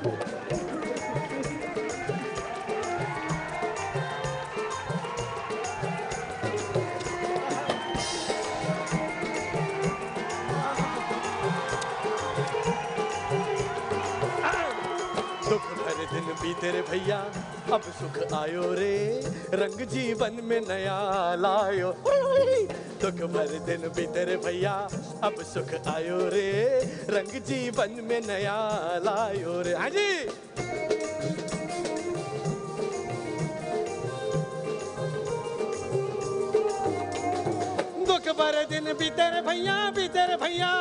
दुख भरे दिन बीते रे भैया, अब सुख आयो रे, रंग जीवन में नया लायो। दुख भरे दिन बीते रे भैया, अब सुख आयो रे, रंग जीवन में नया लायो रे। हाँ जी। दुख भरे दिन बीते रे भैया, बीते रे भैया।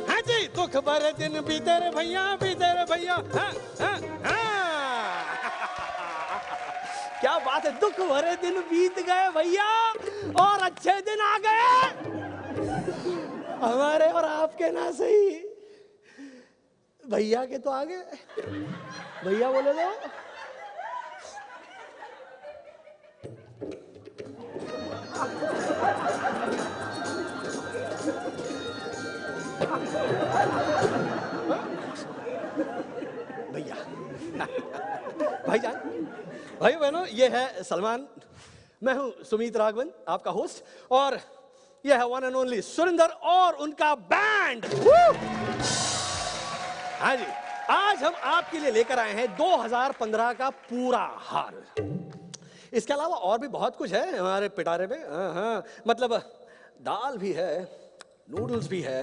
हाँ जी, दुख भरे दिन बीते रे भैया, बीते रे भैया। हाँ, हाँ, हाँ। क्या बात है, दुख भरे दिन बीत गए भैया और अच्छे दिन आ गए हमारे और आपके। ना सही, भैया के तो आ गए। भैया बोले लो। भैया, भाईजान, भाई बहनों, ये है सलमान, मैं हूं सुमित राघवन, आपका होस्ट, और ये है वन एंड ओनली सुरेंद्र और उनका बैंड। हाँ जी, आज हम आपके लिए लेकर आए हैं 2015 का पूरा हाल। इसके अलावा और भी बहुत कुछ है हमारे पिटारे में। हाँ, मतलब दाल भी है, नूडल्स भी है,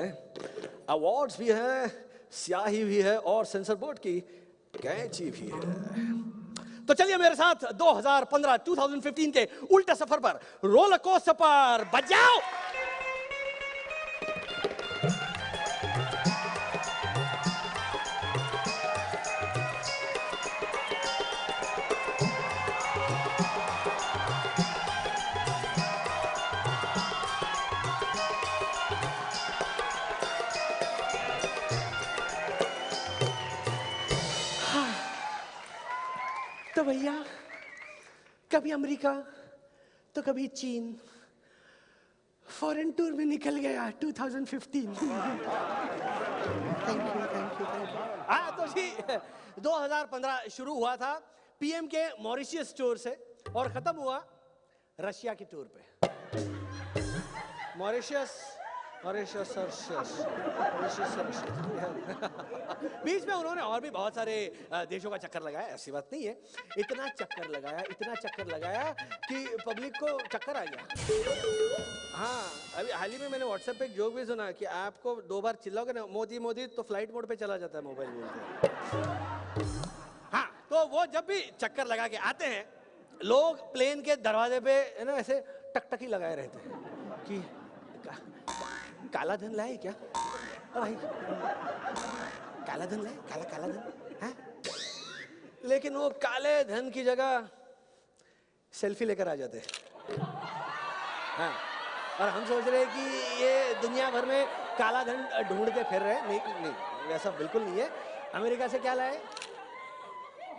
अवार्ड्स भी है, स्याही भी है और सेंसर बोर्ड की कैंची भी है। तो चलिए मेरे साथ 2015 के उल्टे सफर पर, रोलर कोस्टर पर बजाओ। तो भैया, कभी अमेरिका तो कभी चीन, फॉरेन टूर में निकल गया 2015। Thank you. हाँ तो जी, 2015 शुरू हुआ था पीएम के मॉरिशियस टूर से और खत्म हुआ रशिया की टूर पे। मॉरिशियस बीच में उन्होंने और भी बहुत सारे देशों का चक्कर लगाया, ऐसी बात नहीं है। इतना चक्कर लगाया कि पब्लिक को चक्कर आ गया। हाँ, अभी हाल ही में मैंने व्हाट्सएप पे एक जोक भी सुना कि आपको 2 बार चिल्लाओगे ना मोदी मोदी तो फ्लाइट मोड पे चला जाता है मोबाइल बोलते। हाँ, तो वो जब भी चक्कर लगा के आते हैं, लोग प्लेन के दरवाजे पे है ना ऐसे टकटकी लगाए रहते हैं कि काला धन लाए क्या भाई, काला धन लाए, काला धन है। लेकिन वो काले धन की जगह सेल्फी लेकर आ जाते हैं। हाँ, और हम सोच रहे हैं कि ये दुनिया भर में काला धन ढूंढते फिर रहे हैं। नहीं, वैसा बिल्कुल नहीं है। अमेरिका से क्या लाए?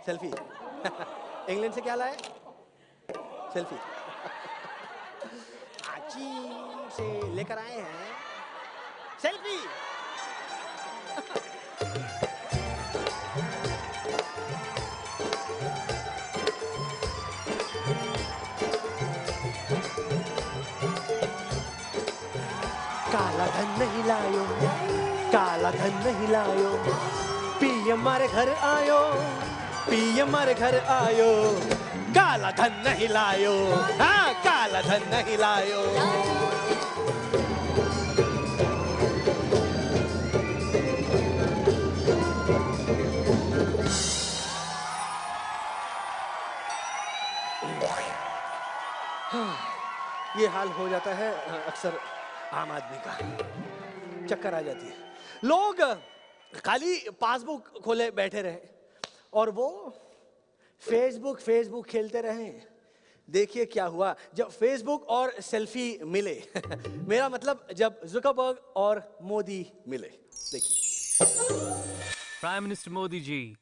सेल्फी। इंग्लैंड से क्या लाए? सेल्फी। चीन से लेकर आए हैं सेल्फी। काला धन नहीं लायो, काला धन नहीं लायो, पीएम हमारे घर आयो, पीएम हमारे घर आयो, काला धन नहीं लायो, हाँ काला धन नहीं लायो। ये हाल हो जाता है अक्सर आम आदमी का, चक्कर आ जाती है। लोग खाली पासबुक खोले बैठे रहे और वो फेसबुक खेलते रहे। देखिए क्या हुआ जब फेसबुक और सेल्फी मिले। मेरा मतलब जब जुकरबर्ग और मोदी मिले। देखिए। प्राइम मिनिस्टर मोदी जी,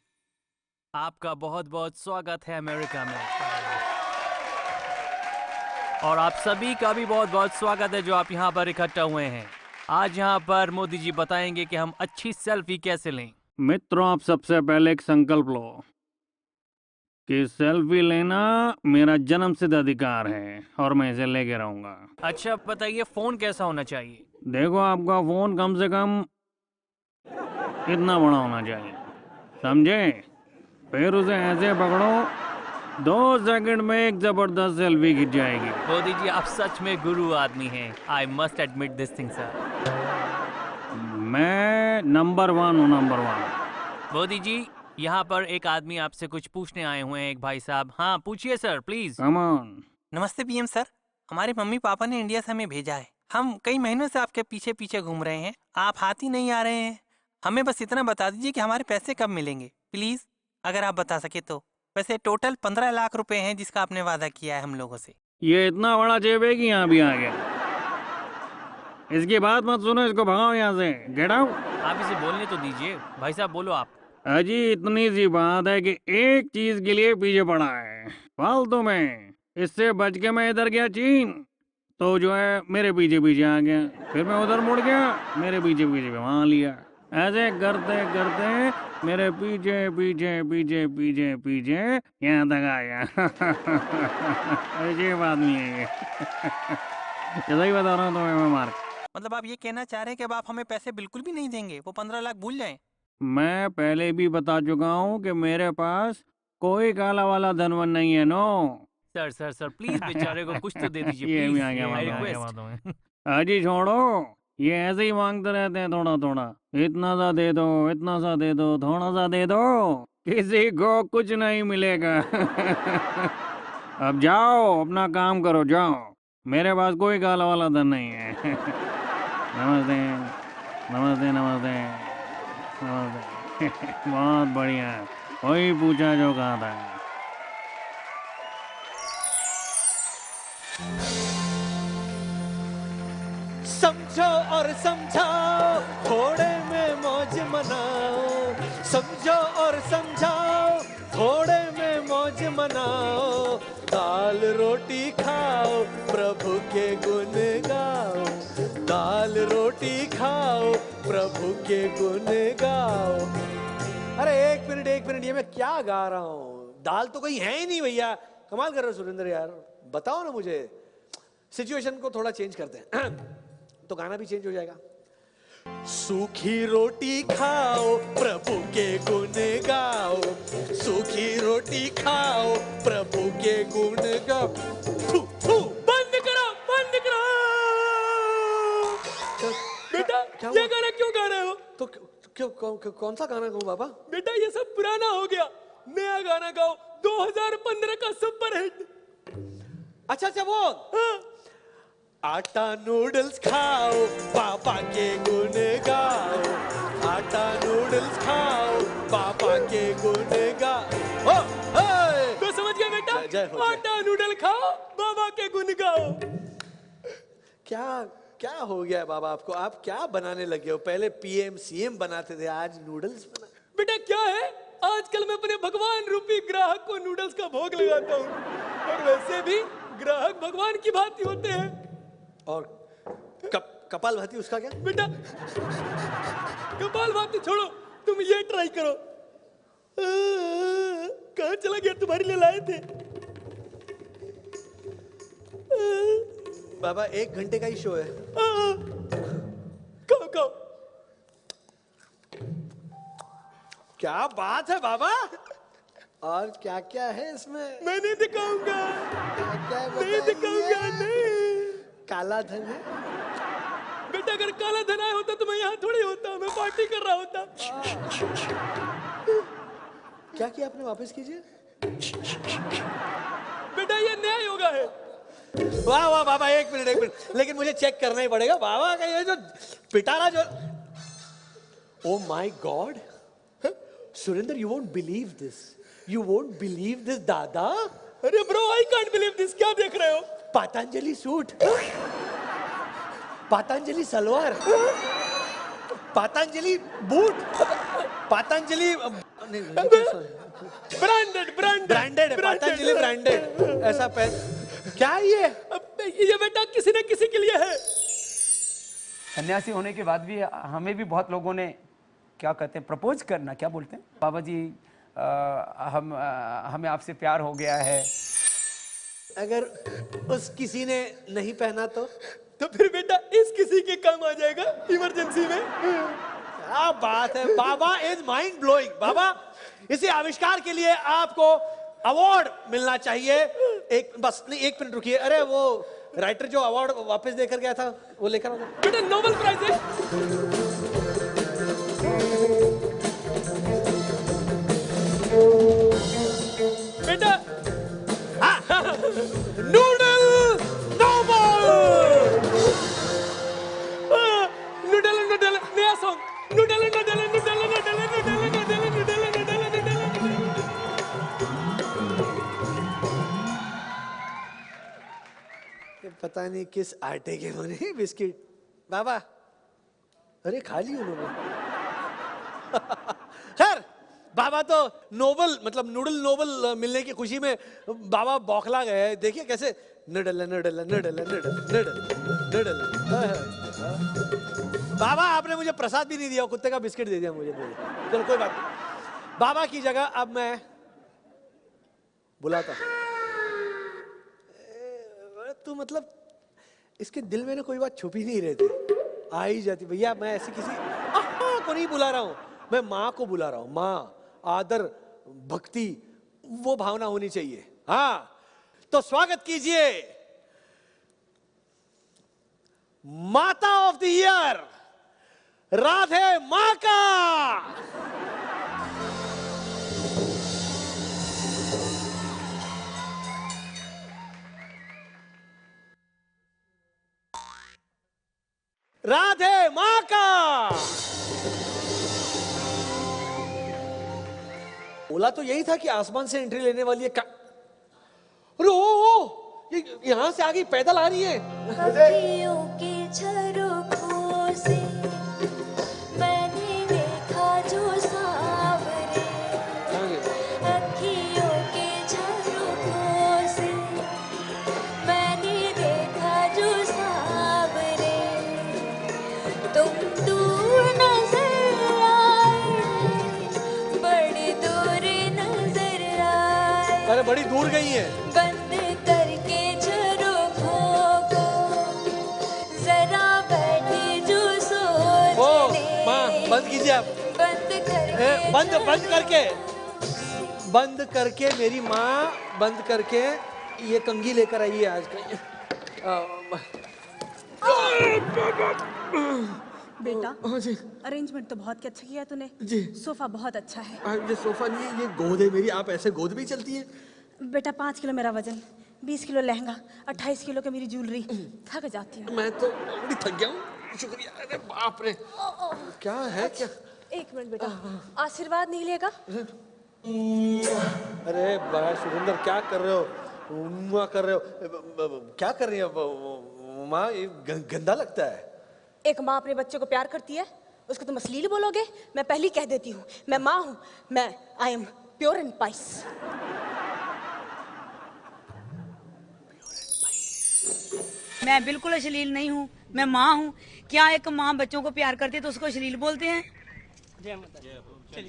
आपका बहुत बहुत स्वागत है अमेरिका में, और आप सभी का भी बहुत बहुत स्वागत है जो आप यहाँ पर इकट्ठा हुए हैं। आज यहाँ पर मोदी जी बताएंगे कि हम अच्छी सेल्फी कैसे लें। मित्रों, आप सबसे पहले एक संकल्प लो कि सेल्फी लेना मेरा जन्मसिद्ध अधिकार है और मैं इसे लेके रहूंगा। अच्छा बताइए, फोन कैसा होना चाहिए? देखो, आपका फोन कम से कम इतना बड़ा होना चाहिए, समझे? फिर उसे ऐसे पकड़ो, 2 सेकंड में एक जबरदस्त सेल्फी खिंच जाएगी। मोदी जी, आप सच में गुरु आदमी हैं। I must admit this thing sir. मैं नंबर 1 हूँ, नंबर 1। मोदी जी, यहाँ पर एक आदमी आपसे कुछ पूछने आए हुए हैं, एक भाई साहब। हाँ पूछिए सर, प्लीज। Come on. नमस्ते पीएम सर। हमारे मम्मी पापा ने इंडिया से हमें भेजा है। हम कई महीनों से आपके पीछे पीछे घूम रहे हैं, आप हाथ ही नहीं आ रहे हैं। हमें बस इतना बता दीजिए कि हमारे पैसे कब मिलेंगे, प्लीज, अगर आप बता सके तो। वैसे टोटल 15 लाख रुपए हैं जिसका आपने वादा किया है हम लोगों से। ये इतना बड़ा जेब है कि यहाँ भी आ गया। इसकी बात मत सुनो, इसको भगाओ यहाँ से, गेट आउट। आप इसे बोलने तो दीजिए। भाई साहब बोलो आप। अजी, इतनी सी बात है कि एक चीज के लिए पीछे पड़ा है, फालतू में। इससे बच के मैं इधर गया चीन, तो जो है मेरे पीछे पीछे आ गया। फिर मैं उधर मुड़ गया, मेरे पीछे पीछे वहां लिया। ऐसे करते करते मेरे पीछे पीछे पीछे पीछे पीछे यहाँ तक आया। ऐसी बात नहीं है ये। सही बता रहा हूँ तुम्हें मैं, मार्क। मतलब आप ये कहना चाह रहे हैं कि अब आप हमें पैसे बिल्कुल भी नहीं देंगे, वो 15 लाख भूल जाएं? मैं पहले भी बता चुका हूँ कि मेरे पास कोई काला वाला धनवन नहीं है, no. Sir sir sir please बेचारे को कुछ तो दे दीजिए ये भी प्लीज। आ गया, आई आ गया रिक्वेस्ट। बातों में। अजी छोड़ो, ये ऐसे ही मांगते रहते हैं थोड़ा थोड़ा। इतना सा दे दो, इतना सा दे दो, थोड़ा सा दे दो, किसी को कुछ नहीं मिलेगा। अब जाओ, अपना काम करो, जाओ। मेरे पास कोई काला वाला धन नहीं है। नमस्ते नमस्ते नमस्ते नमस्ते। बहुत बढ़िया। वही पूछा जो कहा था। समझो और समझाओ, थोड़े में मौज मनाओ। समझो और समझाओ, थोड़े में मौज मनाओ। दाल रोटी खाओ, प्रभु के गुण गाओ। दाल रोटी खाओ, प्रभु के गुण गाओ। अरे एक मिनट, ये मैं क्या गा रहा हूँ? दाल तो कोई है ही नहीं भैया। कमाल कर रहे हो सुरेंद्र यार, बताओ ना मुझे। सिचुएशन को थोड़ा चेंज करते हैं तो गाना भी चेंज हो जाएगा। सूखी रोटी खाओ, प्रभु के गुण गाओ। सूखी रोटी खाओ, प्रभु के गुण गाओ। थू, थू, बंद करो, बंद करो। बेटा क्या ये हुआ? गाना क्यों गा रहे हो? तो क्यों कौन सा गाना गाऊं बाबा? बेटा ये सब पुराना हो गया, नया गाना गाओ। 2015 का सुपर हिट। अच्छा वो आटा नूडल्स खाओ, पापा के गुण गाओ। आटा नूडल्स खाओ, पापा के गुण गाओ। ओ, तो समझ गया बेटा? जय हो, जय। आटा नूडल खाओ, बाबा के गुण गाओ। क्या हो गया है बाबा आपको? आप क्या बनाने लगे हो? पहले पीएम सीएम बनाते थे, आज नूडल्स बना। बेटा क्या है, आजकल मैं अपने भगवान रूपी ग्राहक को नूडल्स का भोग लगाता हूँ। और वैसे भी ग्राहक भगवान की भांति होते हैं। और कपाल भाती उसका क्या? बेटा कपाल भाती छोड़ो, तुम ये ट्राई करो। कहाँ चला गया? तुम्हारे लिए लाए थे। बाबा 1 घंटे का ही शो है। खाओ खाओ। क्या बात है बाबा! और क्या क्या है इसमें? मैं नहीं दिखाऊंगा, क्या नहीं दिखाऊंगा, नहीं। काला धन है। बेटा अगर काला धन आया होता तो मैं यहाँ थोड़ी होता, मैं पार्टी कर रहा होता। क्या किया आपने? वापस कीजिए। बेटा ये नया योगा है। वाह वाह बाबा, एक मिनट, लेकिन मुझे चेक करना ही पड़ेगा बाबा का ये जो पिटारा जो। Oh my God Surendra, you won't believe this, you won't believe this दादा। अरे bro, I can't believe this. क्या देख रहे हो? Patanjali suit, Patanjali salwar, Patanjali boot, Patanjali branded branded, Patanjali branded ऐसा क्या है ये बेटा किसी न किसी के लिए है। सन्यासी होने के बाद भी हमें भी बहुत लोगों ने क्या कहते हैं, प्रपोज करना, क्या बोलते हैं बाबा जी, हमें आपसे प्यार हो गया है। अगर उस किसी ने नहीं पहना तो फिर बेटा इस किसी के काम आ जाएगा इमरजेंसी में। क्या बात है, बाबा इज माइंड ब्लोइंग। बाबा, इसी आविष्कार के लिए आपको अवार्ड मिलना चाहिए। एक बस नहीं, 1 मिनट रुकिए। अरे वो राइटर जो अवार्ड वापस देकर गया था वो लेकर आओ। बेटा नोबेल प्राइज है। बेटा नूडल नोबल। नूडल नूडल नया song. Noodle noodle noodle noodle noodle noodle noodle noodle noodle. पता नहीं किस आटे के बने बिस्किट। बाबा, अरे खा ली उन्होंने। खैर, बाबा तो नोबल मतलब नूडल नोबल मिलने की खुशी में बाबा बौखला गए। देखिए कैसे नडल नडल नडल नडल नडल नडल। बाबा, आपने मुझे प्रसाद भी नहीं दिया, कुत्ते का बिस्किट दे दिया मुझे। चलो कोई बात नहीं। बाबा की जगह अब मैं बुलाता। तो मतलब इसके दिल में ना कोई बात छुपी नहीं रहती, आ ही जाती। भैया मैं ऐसी किसी को नहीं बुला रहा हूं, मैं माँ को बुला रहा हूं। माँ, आदर, भक्ति, वो भावना होनी चाहिए। हाँ, तो स्वागत कीजिए माता ऑफ द ईयर राधे माँ का। राधे माँ का। बोला तो यही था कि आसमान से एंट्री लेने वाली है का। अरे ओ, ये यहां से आ गई, पैदल आ रही है। अखियों के झरोखों से मैंने देखा जो सावरे। अखियों के झरोखों से मैंने देखा जो सावरे। तुम दूर नजर आए, बड़ी दूर नजर आए। अरे बड़ी दूर गई है। बंद करके झरोखों को जरा बैठे जो सोचने। माँ, बंद कीजिए आप। बंद करके मेरी माँ, बंद करके ये कंघी लेकर आई है आज बेटा, हाँ जी अरेंजमेंट तो बहुत अच्छा किया तूने जी। सोफा बहुत अच्छा है। ये सोफा नहीं है, ये गोद है मेरी। आप ऐसे गोद में ही चलती है? बेटा 5 किलो मेरा वजन, 20 किलो लहंगा, 28 किलो की मेरी ज्वेलरी, थक जाती हूँ। मैं तो बड़ी थक गया हूँ। शुक्रिया। अरे बाप रे, क्या है क्या? 1 मिनट बेटा, आशीर्वाद नहीं लेगा? अरे बड़ा सुरेंद्र, क्या कर रहे हो? माँ कर रहे हो? क्या कर रही है माँ? ये गंदा लगता है। एक माँ अपने बच्चे को प्यार करती है, उसको तुम अश्लील बोलोगे? मैं पहले कह देती हूँ, मैं माँ हूँ, मैं आई एम प्योर एंड पाइस। मैं बिल्कुल अश्लील नहीं हूँ, मैं माँ हूँ। क्या एक माँ बच्चों को प्यार करती है तो उसको अश्लील बोलते हैं?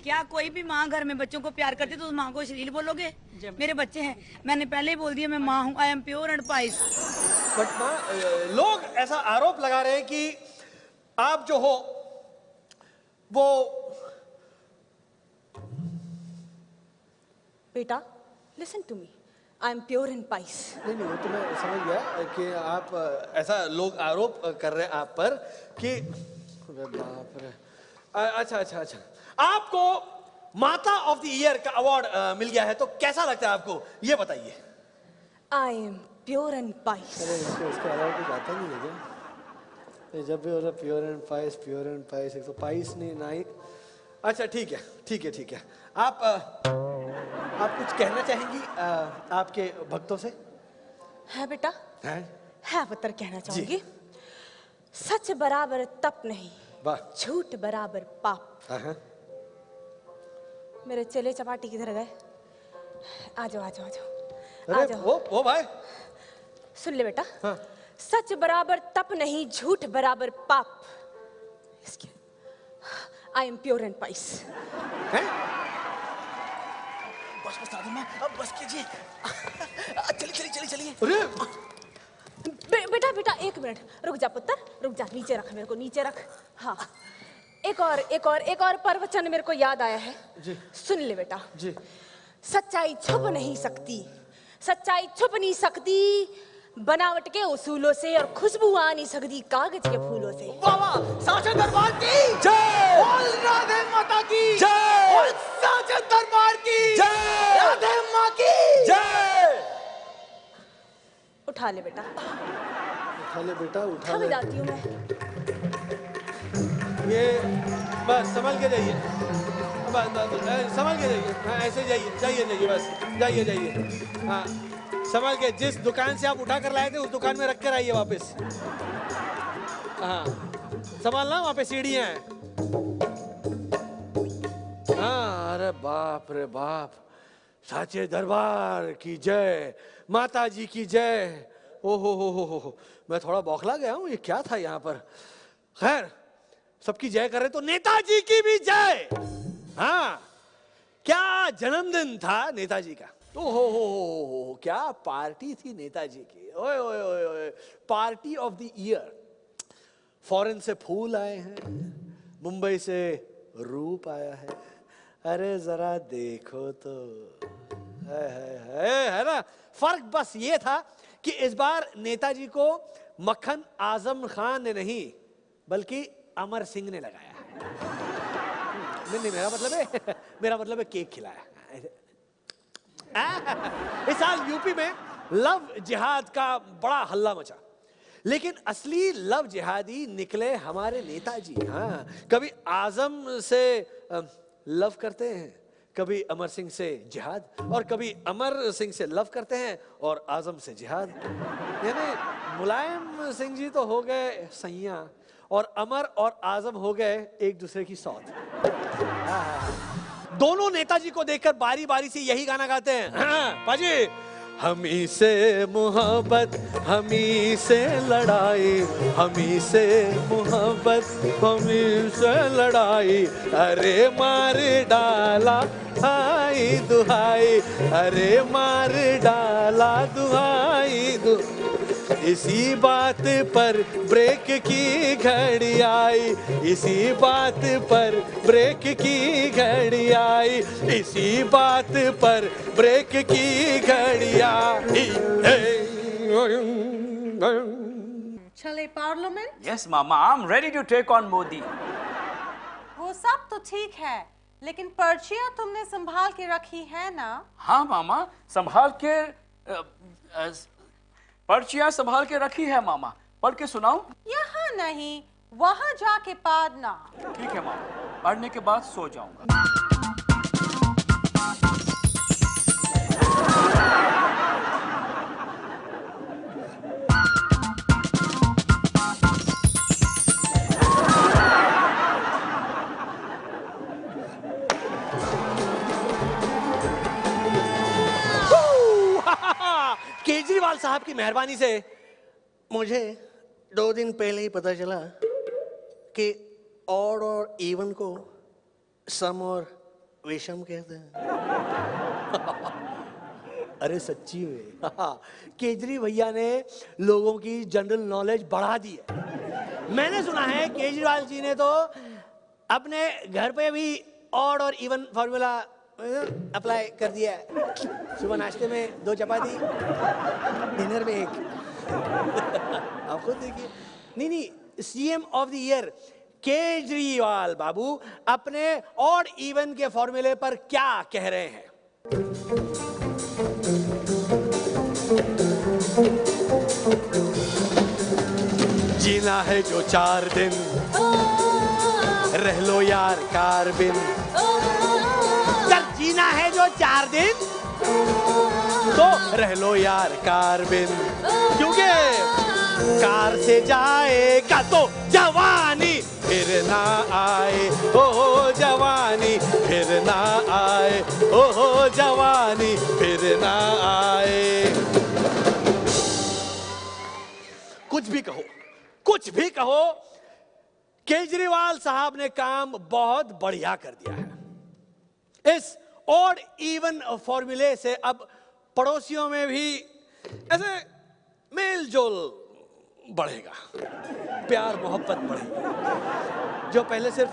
क्या कोई भी माँ घर में बच्चों को प्यार करती है तो उस माँ को अश्लील बोलोगे? मेरे बच्चे हैं, मैंने पहले ही बोल दिया मैं माँ हूँ, आई am pure and price. But माँ, लोग ऐसा आरोप लगा रहे हैं कि आप जो हो वो। बेटा listen to me, I am pure and pious. नहीं नहीं, वो तो मैं समझ गया कि आप ऐसा लोग आरोप कर रहे हैं आप पर कि अरे बाप रे। अच्छा अच्छा अच्छा, आपको माता ऑफ द ईयर का अवार्ड मिल गया है, तो कैसा लगता है आपको ये बताइए। आई एम प्योर एंड पाइस। अरे इसके अलावा कुछ आता नहीं है क्या? जब भी बोला प्योर एंड पाइस, एक तो पाइस नहीं नाई। अच्छा ठीक है ठीक है ठीक है। आप कुछ कहना चाहेंगी आपके भक्तों से? है बेटा, है पुत्र, कहना चाहूंगी। सच बराबर तप नहीं, वाह। झूठ बराबर पाप। मेरे चेले चपाटी किधर गए? आ जाओ आ जाओ आ जाओ आ जाओ। वो भाई सुन ले बेटा। हाँ। सच बराबर तप नहीं, झूठ बराबर पाप। इसके आई एम प्योर एंड पाइस। बस बस दादी माँ, अब बस कीजिए। चलिए चलिए। अरे बेटा बेटा एक मिनट रुक जा पुत्र, रुक जा, नीचे रख, मेरे को नीचे रख। हाँ, एक और प्रवचन मेरे को याद आया है जी। सुन ले बेटा जी। सच्चाई छुप नहीं सकती, सच्चाई छुप नहीं सकती बनावट के उसूलों से, और खुशबू आ नहीं सकती कागज के फूलों से। वाह वाह, साचे दरबार की जय, बोल राधे माता की जय, बोल साचे दरबार की जय, राधे माँ की जय। उठा ले बेटा, उठा ले बेटा, उठा थक ले। जाती हूँ मैं। ये बस संभल के जाइए, संभल के जाइए। हाँ, ऐसे जाइए बस, जाइए। हाँ, संभल के, जिस दुकान से आप उठा कर लाए थे उस दुकान में रख कर आइए वापस। हाँ, संभालना, वहाँ पे सीढ़ियाँ हैं। हाँ, अरे बाप रे बाप, साचे दरबार की जय, माता जी की जय। ओ हो, मैं थोड़ा बौखला गया हूँ, ये क्या था यहाँ पर। खैर, सबकी जय करे तो नेताजी की भी जय। हाँ, क्या जन्मदिन था नेताजी का। ओ हो, क्या पार्टी थी नेताजी की। ओए, party of the year. Foreign से फूल आए हैं, मुंबई से रूप आया है। अरे जरा देखो तो, है ना। फर्क बस ये था कि इस बार नेताजी को मक्खन आजम खान ने नहीं बल्कि अमर सिंह ने लगाया है। नहीं, मेरा मतलब है केक खिलाया। इस साल यूपी में लव जिहाद का बड़ा हल्ला मचा, लेकिन असली लव जिहादी निकले हमारे नेताजी। हाँ, कभी आजम से लव करते हैं, कभी अमर सिंह से जिहाद, और कभी अमर सिंह से लव करते हैं और आजम से जिहाद। यानी मुलायम सिंह जी तो हो गए सैया, और अमर और आजम हो गए एक दूसरे की सौत। दोनों नेताजी को देखकर बारी बारी से यही गाना गाते हैं। हाँ, पाजी, हमी से मोहब्बत, हमी से लड़ाई, हमी से मोहब्बत, हमी से लड़ाई, अरे मार डाला हाय दुहाई, अरे मार डाला दुहाई इसी बात पर ब्रेक की घड़ी आई, इसी बात पर ब्रेक की घड़ी आई, इसी बात पर ब्रेक की घड़ी आई। चले parliament? Yes, Mama, I'm ready to take on Modi. वो सब तो ठीक है, लेकिन पर्चियाँ तुमने संभाल के रखी है ना? हाँ मामा, संभाल के पर्चियाँ संभाल के रखी है मामा। पढ़ के सुनाऊं? यहाँ नहीं, वहाँ जाके पढ़ना। ठीक है मामा, पढ़ने के बाद सो जाऊंगा। केजरीवाल साहब की मेहरबानी से मुझे 2 दिन पहले ही पता चला कि ऑड और इवन को सम और विषम कहते हैं। अरे सच्ची में केजरी भैया ने लोगों की जनरल नॉलेज बढ़ा दी है। मैंने सुना है केजरीवाल जी ने तो अपने घर पे भी ऑड और इवन फॉर्मूला अप्लाई कर दिया है। सुबह नाश्ते में 2 चपाती, डिनर में 1। आप खुद देखिए। नहीं, CM of the year Kejriwal बाबू अपने ऑड इवन के फॉर्मूले पर क्या कह रहे हैं। जीना है जो 4 दिन, रह लो यार कार बिन। जीना है जो 4 दिन तो रह लो यार कार बिन, क्योंकि कार से जाएगा तो जवानी फिर ना आए। ओ जवानी फिर ना आए, ओ जवानी फिर ना आए। कुछ भी कहो, केजरीवाल साहब ने काम बहुत बढ़िया कर दिया है। इस ऑड इवन फॉर्मूले से अब पड़ोसियों में भी ऐसे मेल जोल बढ़ेगा, प्यार मोहब्बत बढ़ेगी। जो पहले सिर्फ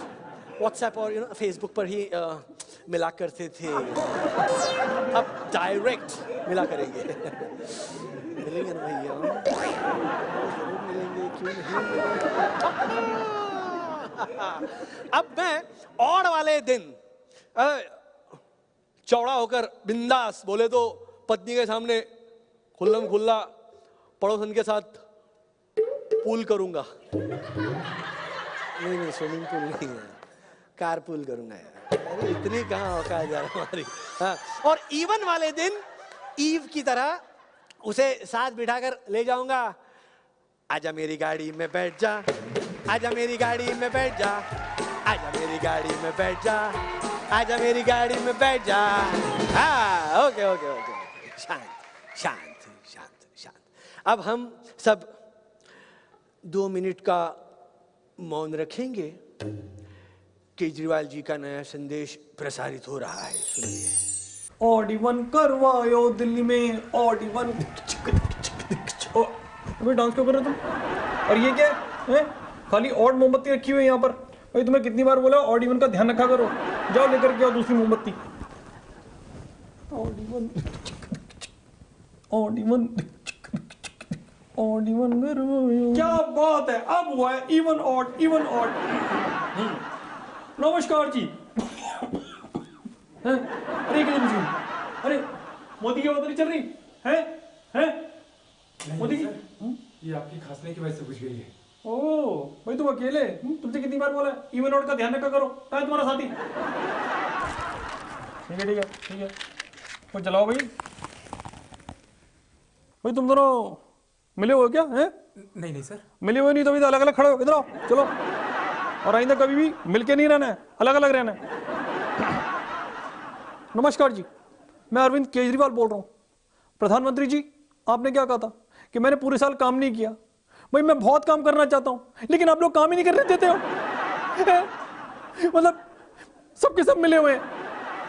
व्हाट्सएप और फेसबुक पर ही मिला करते थे, अब डायरेक्ट मिला करेंगे। मिलेंगे ना भैया, जरूर मिलेंगे, क्यों नहीं मिलेंगे। अब मैं और वाले दिन चौड़ा होकर बिंदास बोले तो पत्नी के सामने खुल्लम खुल्ला पड़ोसन के साथ पूल करूंगा। नहीं स्विमिंग पूल नहीं है, कार पूल करूंगा यार। अरे इतनी कहाँ औकात यार हमारी। हाँ, और इवन वाले दिन ईव की तरह उसे साथ बिठाकर ले जाऊंगा। आजा मेरी गाड़ी में बैठ जा, आजा मेरी गाड़ी में बैठ जा, आजा मेरी गाड़ी में बैठ जा, आजा मेरी गाड़ी में बैठ जा। हाँ, ओके ओके ओके, शांत शांत शांत शांत। अब हम सब 2 मिनट का मौन रखेंगे। केजरीवाल जी का नया संदेश प्रसारित हो रहा है, सुनिए। ऑड-इवन करवायो दिल्ली में, ऑड-इवन। अबे डांस क्यों कर रहे हो तुम? और ये क्या है? खाली ऑड मोमबत्ती रखी हुई है यहाँ पर। भाई तुम्हें कितनी बार बोला ऑड-इवन का ध्यान रखा करो। जाओ लेकर के आओ दूसरी मोमबत्ती। ऑड-इवन, ऑड-इवन, ऑड-इवन करवायो। क्या बात है, अब हुआ है इवन ऑड, इवन ऑड। नमस्कार जी। अरे क्या जी? अरे मोदी की बात नहीं चल रही है? हैं? मोदी की? ये आपकी खांसने की वजह से बुझ गई है। ओह भाई तुम अकेले? तुमसे कितनी बार बोला इवन आउट का ध्यान रखा करो। कहाँ है तुम्हारा साथी? ठीक है ठीक है ठीक है, वो चलाओ भाई। भाई तुम दोनों मिले हो क्या? हैं? नहीं सर, मिले हुए नहीं तो अलग अलग खड़े हो। इधर आओ, चलो। और आइंदा कभी भी मिलके नहीं रहना है, अलग अलग रहना है। नमस्कार जी, मैं अरविंद केजरीवाल बोल रहा हूँ। प्रधानमंत्री जी, आपने क्या कहा था कि मैंने पूरे साल काम नहीं किया। भाई मैं बहुत काम करना चाहता हूँ, लेकिन आप लोग काम ही नहीं करने देते हो। मतलब सबके सब मिले हुए हैं।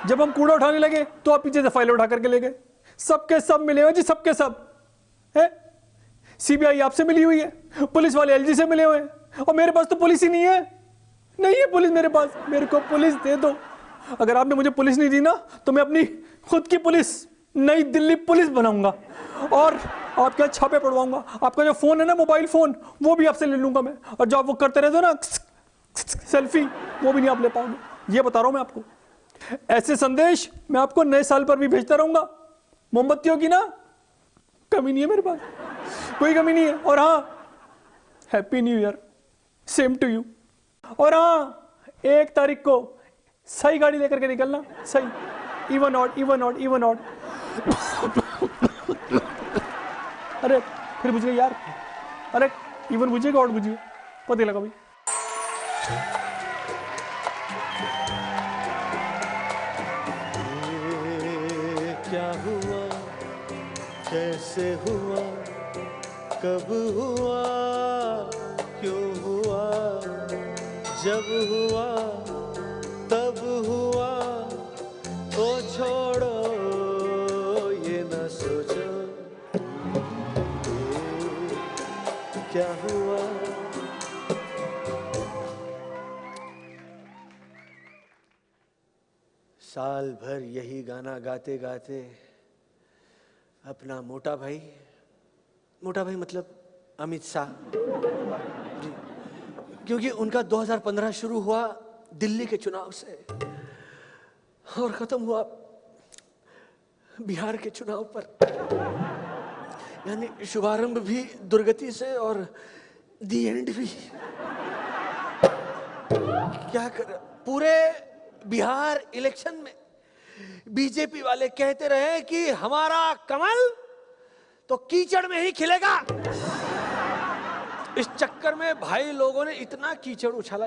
जब हम कूड़ा उठाने लगे तो आप पीछे से फाइल उठा करके ले गए। सबके सब मिले हुए जी, सबके सब है। सीबीआई आपसे मिली हुई है, पुलिस वाले एलजी से मिले हुए हैं, और मेरे पास तो पुलिस ही नहीं है। नहीं है पुलिस मेरे पास, मेरे को पुलिस दे दो। अगर आपने मुझे पुलिस नहीं दी ना तो मैं अपनी खुद की पुलिस, नई दिल्ली पुलिस बनाऊंगा और आपके यहाँ छापे पड़वाऊंगा। आपका जो फोन है ना, मोबाइल फोन, वो भी आपसे ले लूंगा मैं। और जो आप वो करते रहते हो ना सेल्फी, वो भी नहीं आप ले पाओगे। ये बता रहा हूं मैं आपको। ऐसे संदेश मैं आपको नए साल पर भी भेजता रहूंगा। मोमबत्तियों की ना कमी नहीं है मेरे पास, कोई कमी नहीं है। और हाँ, happy new year, same to you. और हाँ, 1 तारीख को सही गाड़ी लेकर के निकलना, सही। Even odd, even odd, even odd. अरे फिर बुझ गई यार। अरे इवन बुझेगा, ऑड बुझेगा, पता लगा भाई। क्या हुआ, कैसे हुआ, कब हुआ, क्यों हुआ, जब हुआ तब हुआ, तो छोड़ो ये न सोचो क्या हुआ। साल भर यही गाना गाते गाते अपना मोटा भाई मतलब अमित शाह जी, क्योंकि उनका 2015 शुरू हुआ दिल्ली के चुनाव से और खत्म हुआ बिहार के चुनाव पर। यानी शुभारंभ भी दुर्गति से और दी एंड भी। क्या कर, पूरे बिहार इलेक्शन में बीजेपी वाले कहते रहे कि हमारा कमल तो कीचड़ में ही खिलेगा। इस चक्कर में भाई लोगों ने इतना कीचड़ उछाला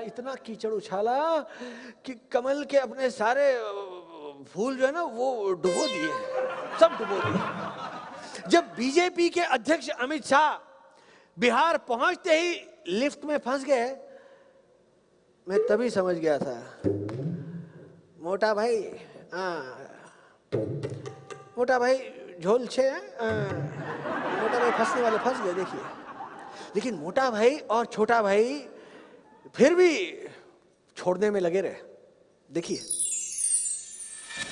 कि कमल के अपने सारे फूल जो है ना वो डुबो दिए, सब डुबो दिए। जब बीजेपी के अध्यक्ष अमित शाह बिहार पहुंचते ही लिफ्ट में फंस गए मैं तभी समझ गया था। मोटा भाई, मोटा भाई झोल छे, मोटा भाई फंसने वाले फंस गए। देखिए, लेकिन मोटा भाई और छोटा भाई फिर भी छोड़ने में लगे रहे। देखिए,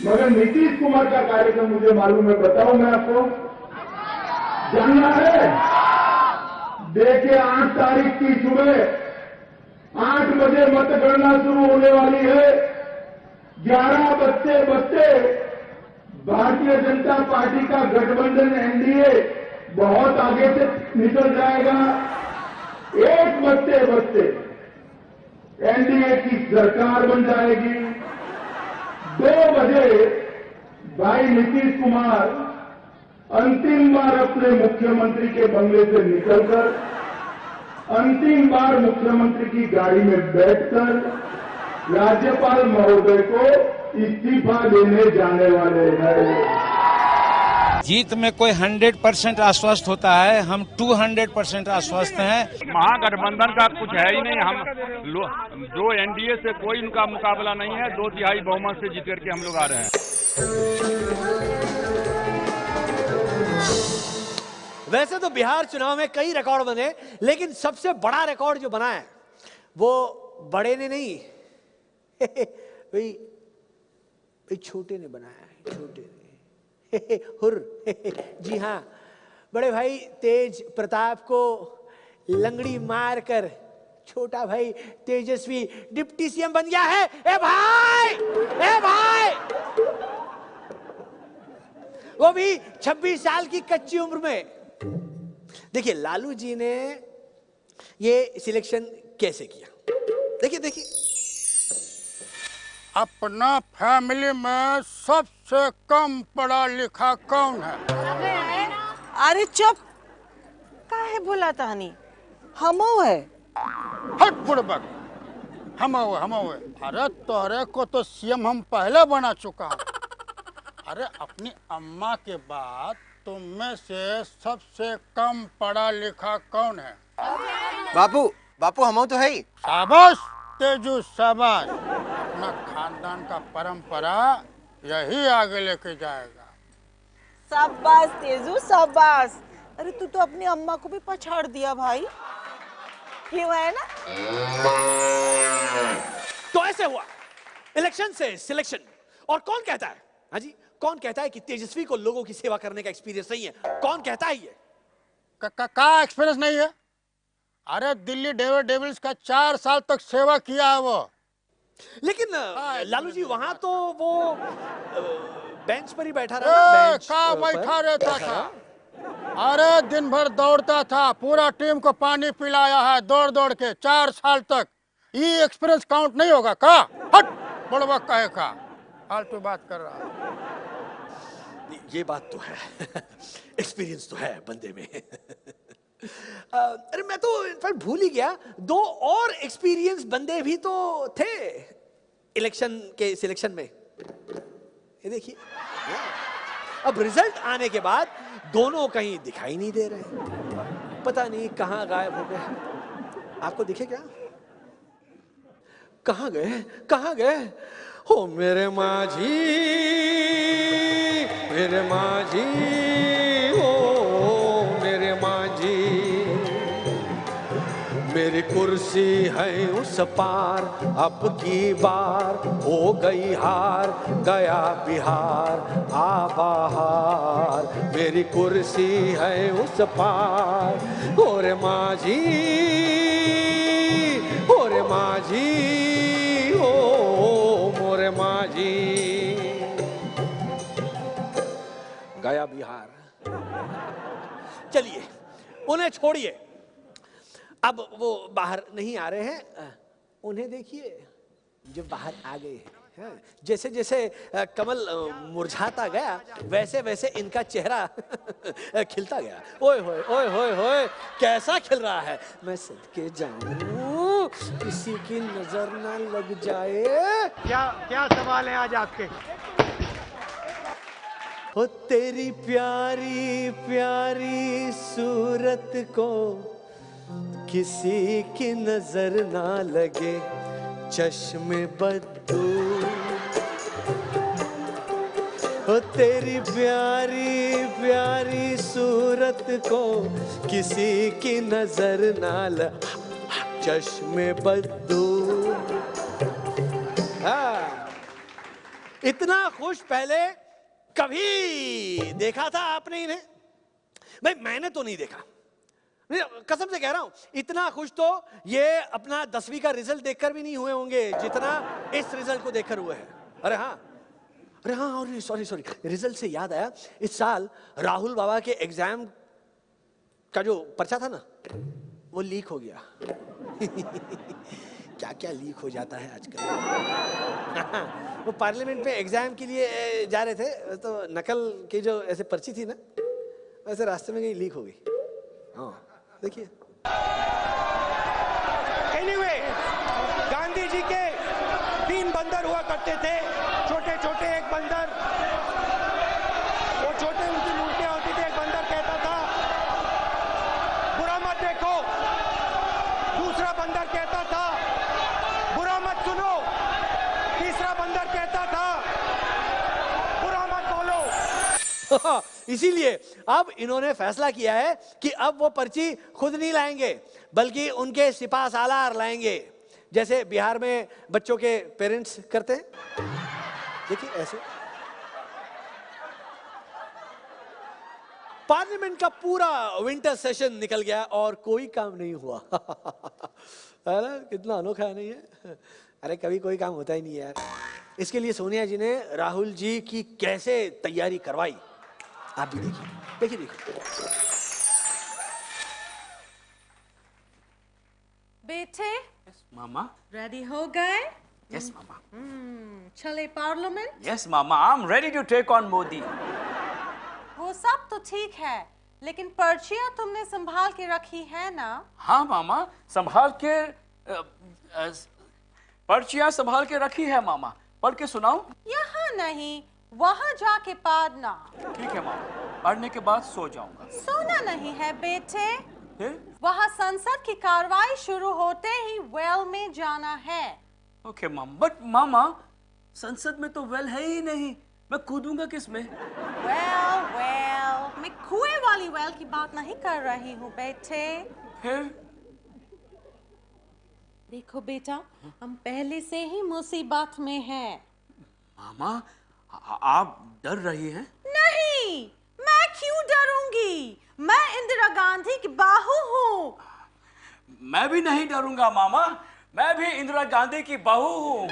मगर नीतीश कुमार का कार्यक्रम मुझे मालूम है, बताऊं मैं आपको, जानना है? देखिए 8 तारीख की सुबह 8 बजे मतगणना शुरू होने वाली है। 11 बजते भारतीय जनता पार्टी का गठबंधन एनडीए बहुत आगे से निकल जाएगा। 1 बजते एनडीए की सरकार बन जाएगी। 2 बजे भाई नीतीश कुमार अंतिम बार अपने मुख्यमंत्री के बंगले से निकलकर अंतिम बार मुख्यमंत्री की गाड़ी में बैठकर राज्यपाल महोदय को इस्तीफा देने जाने वाले हैं। जीत में कोई 100% आश्वस्त होता है, हम 200% आश्वस्त हैं। महागठबंधन का कुछ है ही नहीं। हम जो एनडीए से कोई उनका मुकाबला नहीं है। 2/3 बहुमत से जीत करके हम लोग आ रहे हैं। वैसे तो बिहार चुनाव में कई रिकॉर्ड बने, लेकिन सबसे बड़ा रिकॉर्ड जो बना है वो बड़े ने नहीं भाई छोटे ने बनाया है। छोटे ने हुर जी हाँ, बड़े भाई तेज प्रताप को लंगड़ी मारकर छोटा भाई तेजस्वी डिप्टी सीएम बन गया है। ए भाई वो भी 26 साल की कच्ची उम्र में। देखिए लालू जी ने ये सिलेक्शन कैसे किया, देखिए अपना फैमिली में सबसे कम पढ़ा लिखा कौन है? अरे चुप, काहे बोला तानी? हमो है। हट बुड़बक, हमो है। अरे तोरे को तो सीएम हम पहले बना चुका हूँ। अरे अपनी अम्मा के बाद तुम में से सबसे कम पढ़ा लिखा कौन है? बापू हमो तो है ही। शाबाश तेजू शाबाश। अपना खानदान का परंपरा यही आगे लेके जाएगा। शाबाश तेजू शाबाश। अरे तू तो अपनी अम्मा को भी पछाड़ दिया भाई, क्यों है ना? तो ऐसे हुआ इलेक्शन से सिलेक्शन। और कौन कहता है, हाँ जी, कौन कहता है कि तेजस्वी को लोगों की सेवा करने का एक्सपीरियंस नहीं है? कौन कहता है ये? का एक्सपीरियंस नहीं है? अरे दिल्ली डेविल्स का 4 साल तक सेवा किया है वो। लेकिन लालू जी वहां तो वो बेंच पर ही बैठा रहा। बैठा रहता था। अरे दिन भर दौड़ता था, पूरा टीम को पानी पिलाया है दौड़ के 4 साल तक। ये एक्सपीरियंस काउंट नहीं होगा का? हट बड़वा कहे का फालतू बात कर रहा है। ये बात तो है एक्सपीरियंस तो है बंदे में। अरे मैं तो इनफैक्ट भूल ही गया, 2 और एक्सपीरियंस बंदे भी तो थे इलेक्शन के सिलेक्शन में। ये देखिए, अब रिजल्ट आने के बाद दोनों कहीं दिखाई नहीं दे रहे, पता नहीं कहां गायब हो गए। आपको दिखे क्या? कहां गए? हो मेरे माझी, हो मेरे माझी, मेरी कुर्सी है उस पार, अब की बार हो गई हार, गया बिहार आ बाहर। मेरी कुर्सी है उस पार, ओरे माझी, ओरे माझी, ओ मोरे माझी, गया बिहार। चलिए उन्हें छोड़िए, अब वो बाहर नहीं आ रहे हैं। उन्हें देखिए जो बाहर आ गए हैं। जैसे जैसे कमल मुरझाता गया वैसे वैसे इनका चेहरा खिलता गया। ओए होए ओए होए होए, कैसा खिल रहा है। मैं सदके जाऊं किसी की नजर ना लग जाए। क्या सवाल है आज आपके? हो तेरी प्यारी प्यारी सूरत को किसी की नजर ना लगे, चश्मे बद्दू ओ तेरी प्यारी प्यारी सूरत को किसी की नजर ना ल चश्मे बद्दू। हाँ, इतना खुश पहले कभी देखा था आपने इन्हें? भाई मैंने तो नहीं देखा, कसम से कह रहा हूं। इतना खुश तो ये अपना 10वीं का रिजल्ट देखकर भी नहीं हुए होंगे जितना इस रिजल्ट को देखकर हुए हैं। अरे हाँ और सॉरी रिजल्ट से याद आया, इस साल राहुल बाबा के एग्जाम का जो पर्चा था ना वो लीक हो गया। क्या क्या लीक हो जाता है आजकल। वो पार्लियामेंट में एग्जाम के लिए जा रहे थे तो नकल की जो ऐसे पर्ची थी ना वैसे रास्ते में कहीं लीक हो गई। हाँ देखिए। Anyway, गांधी जी के 3 बंदर हुआ करते थे, छोटे छोटे। एक बंदर, वो छोटे उनकी मूर्तियां होती थी। एक बंदर कहता था बुरा मत देखो, दूसरा बंदर कहता था बुरा मत सुनो, तीसरा बंदर कहता था बुरा मत बोलो। इसीलिए अब इन्होंने फैसला किया है कि अब वो पर्ची खुद नहीं लाएंगे बल्कि उनके सिपा सालार लाएंगे, जैसे बिहार में बच्चों के पेरेंट्स करते हैं। देखिए ऐसे। पार्लियामेंट का पूरा विंटर सेशन निकल गया और कोई काम नहीं हुआ। अरे कितना अनोखा है नहीं है? अरे कभी कोई काम होता ही नहीं है यार। इसके लिए सोनिया जी ने राहुल जी की कैसे तैयारी करवाई आप भी देखिए। बेटे मामा। रेडी हो गए? यस मामा। चले पार्लियामेंट? यस मामा, I am ready to take on Modi. वो सब तो ठीक है, लेकिन पर्चियां तुमने संभाल के रखी है ना? हाँ मामा, संभाल के पर्चियां संभाल के रखी है मामा। पढ़ के सुनाऊं? यहाँ नहीं, वहाँ जाके पढ़ना। ठीक है मामा, पढ़ने के बाद सो जाऊंगा। सोना नहीं है बेटे, फिर? वहाँ संसद की कार्रवाई शुरू होते ही वेल में जाना है। Okay mama. बट मामा, संसद में तो वेल है ही नहीं, मैं कूदूंगा किसमें? वेल, मैं कुएं वाली वेल की बात नहीं कर रही हूँ बेटे। फिर? देखो बेटा, हम पहले से ही मुसीबत में हैं। मामा, आप डर रही हैं? नहीं, मैं क्यों डरूंगी? मैं इंदिरा गांधी की बहू हूँ। मैं भी नहीं डरूंगा मामा, मैं भी इंदिरा गांधी की बहू हूँ।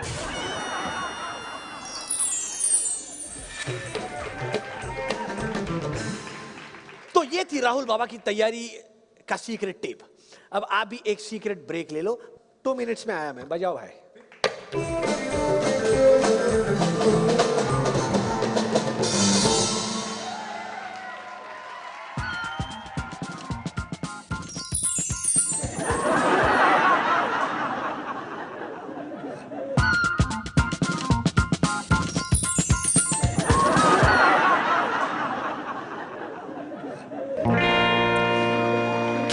तो ये थी राहुल बाबा की तैयारी का सीक्रेट टेप। अब आप भी एक सीक्रेट ब्रेक ले लो। 2 मिनट्स में आया मैं, बजाओ भाई।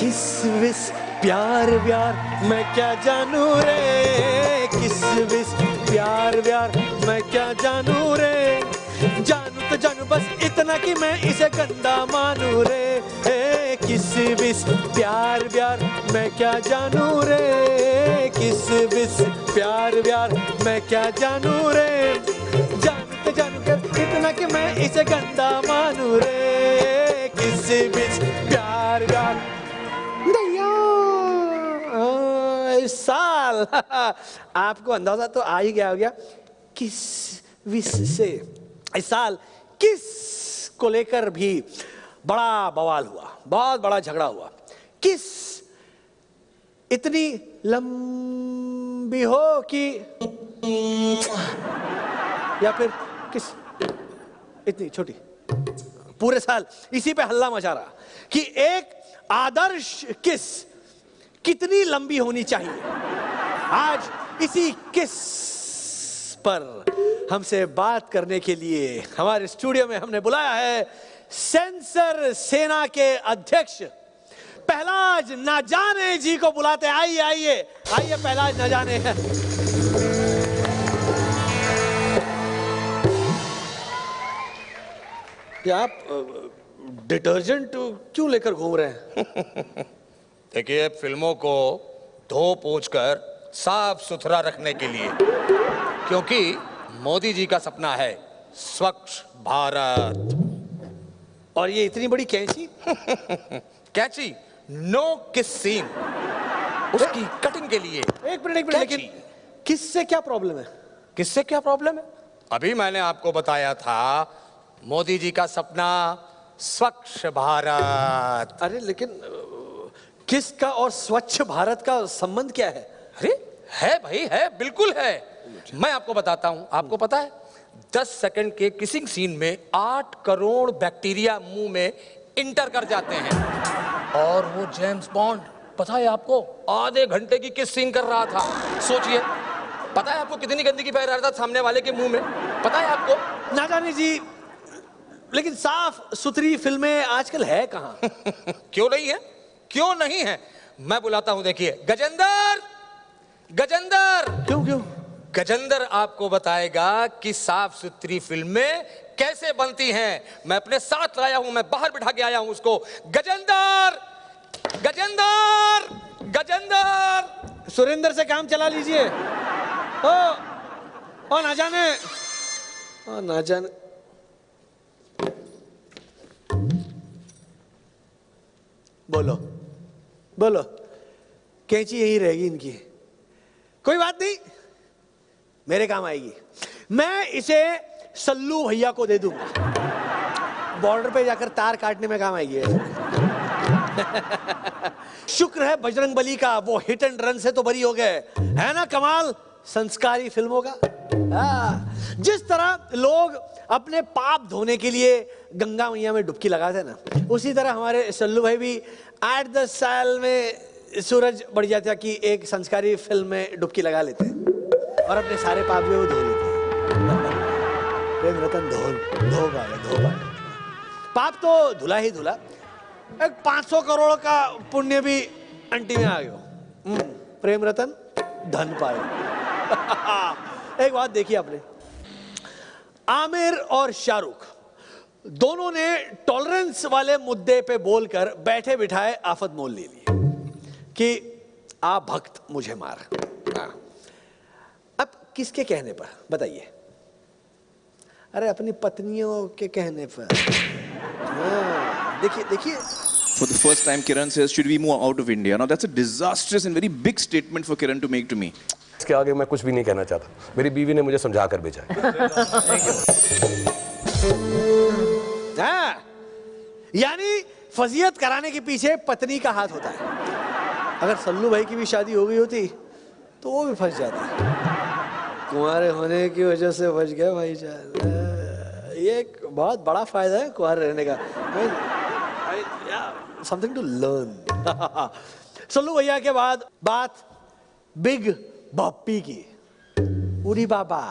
किस विस प्यार व्यार मैं क्या जानू रे, किस विस प्यार व्यार मैं क्या जानू रे, जानू तो जानू बस इतना कि मैं इसे गंदा मानू रे। किस विस प्यार व्यार मैं क्या जानू रे, किस विस प्यार व्यार मैं क्या जानू रे, जानू तो जानू बस इतना कि मैं इसे गंदा मानू रे। किस विस प्यार व्यार इस साल आपको अंदाजा तो आ ही गया हो गया किस विस से। इस साल किस को लेकर भी बड़ा बवाल हुआ, बहुत बड़ा झगड़ा हुआ। किस इतनी लंबी हो कि, या फिर किस इतनी छोटी। पूरे साल इसी पे हल्ला मचा रहा कि एक आदर्श किस कितनी लंबी होनी चाहिए। आज इसी किस पर हमसे बात करने के लिए हमारे स्टूडियो में हमने बुलाया है सेंसर सेना के अध्यक्ष पहलाज नाजाने जी को बुलाते हैं। आइए आइए आइए, पहलाज नाजाने। ये आप डिटर्जेंट क्यों लेकर घूम रहे हैं? देखिए, फिल्मों को धो पोंछ कर साफ सुथरा रखने के लिए, क्योंकि मोदी जी का सपना है स्वच्छ भारत। और ये इतनी बड़ी कैंची? कैंची नो किस सीन, उसकी कटिंग के लिए। एक मिनट, लेकिन किससे क्या प्रॉब्लम है? किससे क्या प्रॉब्लम है? अभी मैंने आपको बताया था, मोदी जी का सपना स्वच्छ भारत। अरे लेकिन किसका और स्वच्छ भारत का संबंध क्या है? अरे है भाई, है, बिल्कुल है। मैं आपको बताता हूं। आपको पता है 10 सेकंड के किसिंग सीन में 8 करोड़ बैक्टीरिया मुंह में इंटर कर जाते हैं। और वो जेम्स बॉन्ड, पता है आपको, आधे घंटे की किस सीन कर रहा था। सोचिए, पता है आपको कितनी गंदगी बह रहा था सामने वाले के मुंह में? पता है आपको? ना जाने जी, लेकिन साफ सुथरी फिल्में आजकल है कहाँ? क्यों नहीं है? क्यों नहीं है? मैं बुलाता हूं, देखिए। गजेंद्र, गजेंद्र। क्यों? गजेंद्र आपको बताएगा कि साफ सुथरी फिल्में कैसे बनती हैं। मैं अपने साथ लाया हूं, मैं बाहर बिठा के आया हूं उसको। गजेंद्र, गजेंद्र, गजेंद्र। सुरेंद्र से काम चला लीजिए। ओ ना जाने, बोलो, कैंची यही रहेगी इनकी। कोई बात नहीं, मेरे काम आएगी। मैं इसे सल्लू भैया को दे दूंगा, बॉर्डर पे जाकर तार काटने में काम आएगी। शुक्र है बजरंगबली का, वो हिट एंड रन से तो बरी हो गए, है ना कमाल संस्कारी फिल्मों का। जिस तरह लोग अपने पाप धोने के लिए गंगा मैया में डुबकी लगाते हैं ना, उसी तरह हमारे सल्लू भाई भी 8-10 साल में सूरज बढ़ जाता कि एक संस्कारी फिल्म में डुबकी लगा लेते हैं और अपने सारे पाप भी वो धो लेते हैं। प्रेम रतन धो पाए। पाप तो धुला ही धुला, एक 500 करोड़ का पुण्य भी अंटी में आ गया। प्रेम रतन धन पाए। एक बात देखिए आपने, आमिर और शाहरुख दोनों ने टॉलरेंस वाले मुद्दे पे बोलकर बैठे बिठाए आफत मोल ले ली कि आ भक्त मुझे मार। अब किसके कहने पर बताइए? अरे अपनी पत्नियों के कहने पर। देखिए For the first time, Kiran says, should we move out of India? Now that's a disastrous and very big statement for Kiran to make to me. इसके आगे मैं कुछ भी नहीं कहना चाहता, मेरी बीवी ने मुझे समझा कर भेजा है। यानी फजीयत कराने के पीछे पत्नी का हाथ होता है। अगर सल्लू भाई की भी शादी हो गई होती तो वो भी फंस जाता। कुंवारे होने की वजह से फंस गया भाई जान। ये एक बहुत बड़ा फायदा है कुंवारे रहने का। Something to learn. सल्लू भैया के बाद बात बिग बाप्पी की। उरी बाबा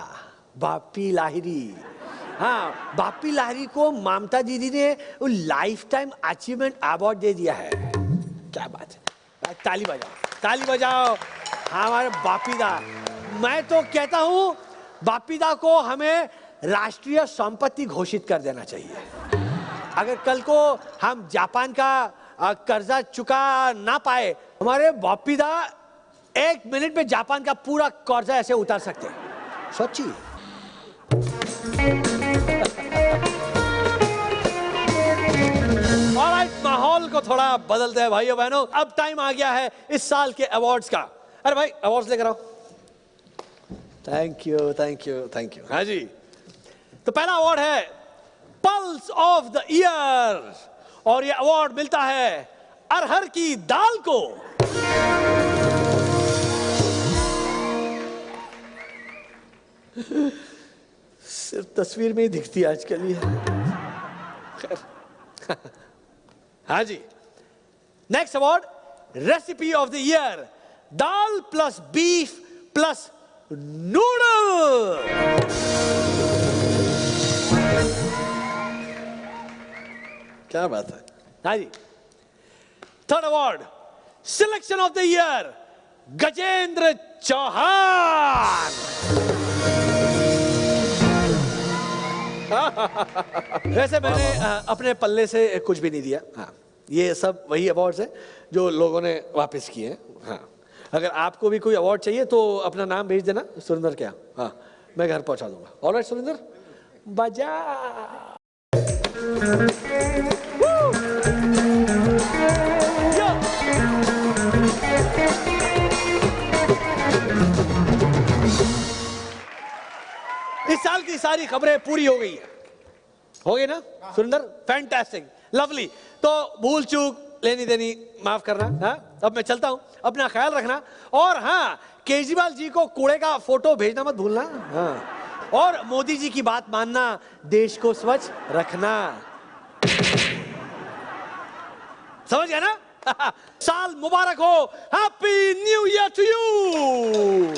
बाप्पी लाहिरी। हाँ, बाप्पी लाहिरी को ममता दीदी ने लाइफ टाइम अचीवमेंट अवार्ड दे दिया है। क्या बात है, ताली बजाओ हमारे बापीदा। मैं तो कहता हूं बापीदा को हमें राष्ट्रीय संपत्ति घोषित कर देना चाहिए। अगर कल को हम जापान का कर्जा चुका ना पाए, हमारे बापीदा 1 मिनट में जापान का पूरा कर्जा ऐसे उतार सकते हैं। सोचिए। ऑलराइट, माहौल को थोड़ा बदलते हैं भाइयों बहनों। अब टाइम आ गया है इस साल के अवार्ड्स का। अरे भाई अवार्ड्स लेकर आओ। Thank you. हाँ जी, तो पहला अवार्ड है पल्स ऑफ द ईयर, और ये अवार्ड मिलता है अरहर की दाल को। सिर्फ तस्वीर में ही दिखती है आजकल ये। हाँ जी, next award recipe of the year, dal plus beef plus noodle. क्या बात है। हाँ जी, third award selection of the year, Gajendra Chauhan. वैसे मैंने अपने पल्ले से कुछ भी नहीं दिया। हाँ, ये सब वही अवार्ड्स हैं जो लोगों ने वापस किए हैं। हाँ, अगर आपको भी कोई अवार्ड चाहिए तो अपना नाम भेज देना। सुरेंद्र क्या? हाँ, मैं घर पहुंचा दूंगा। ऑलराइट सुरेंद्र, बजा। इस साल की सारी खबरें पूरी हो गई है। हो गई ना सुरेंद्र? Fantastic, lovely. तो भूल चूक लेनी देनी माफ करना। हाँ, अब मैं चलता हूं, अपना ख्याल रखना। और हाँ, केजरीवाल जी को कूड़े का फोटो भेजना मत भूलना। हाँ, और मोदी जी की बात मानना, देश को स्वच्छ रखना। समझ गया ना? साल मुबारक हो। Happy new year to you.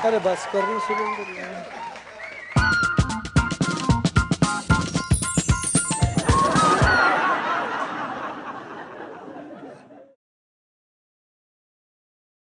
अरे बस कर रही सुरेंद्र।